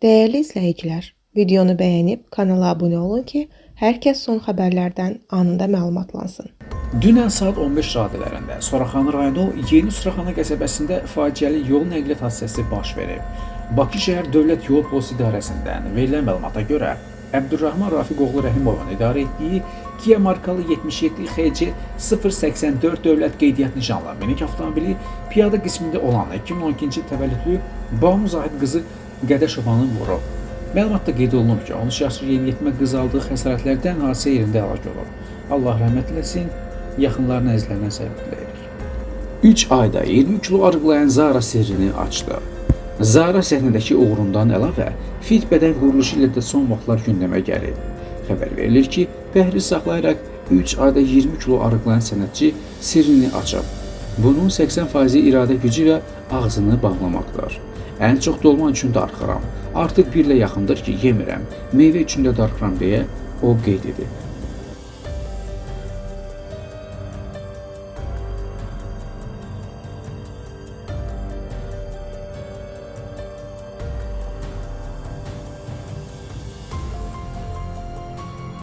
Değerli izləyicilər, videonu bəyənib kanala abunə olun ki, hər kəs son xəbərlərdən anında məlumatlansın. Dünən saat 15 radələrində Suraxanı rayonu Yeni Suraxanı qəsəbəsində faciəli yol nəqliyyat hadisəsi baş verib. Bakı şəhər Dövlət Yol Polisi İdarəsindən verilən məlumata görə Əbdurrahman Rafiqoğlu Rəhimovun idarə etdiyi Kia markalı 77 XC 084 dövlət qeydiyyat nişanlı minik avtomobili piyada qismində olan 2012-ci il təvəllüdlü Banu Zahid qızı Qədəşovanı vurub. Məlumatda qeyd olunub ki, 13 yaşlı yeniyetmə qız aldığı xəsarətlərdən hadisə yerində həlak olub. Allah rəhmət eləsin, yaxınlarına əzizlərinə səbir diləyirik. 3 ayda 20 kilo arıqlayan Zara sirrini açdı. Zara səhnədəki uğurundan əlavə fit bədən quruluşu ilə də son vaxtlar gündəmə gəlib. Xəbər verilir ki, pəhriz saxlayaraq 3 ayda 20 kilo arıqlayan sənətçi sirrini açıb. Bunun 80% iradə gücü və ağzını bağlamaqdır. Ən çox dolma üçün darıxıram. Artıq bir ilə yaxındır ki, yemirəm. Meyvə üçün də darıxıram deyə o qeyd edib.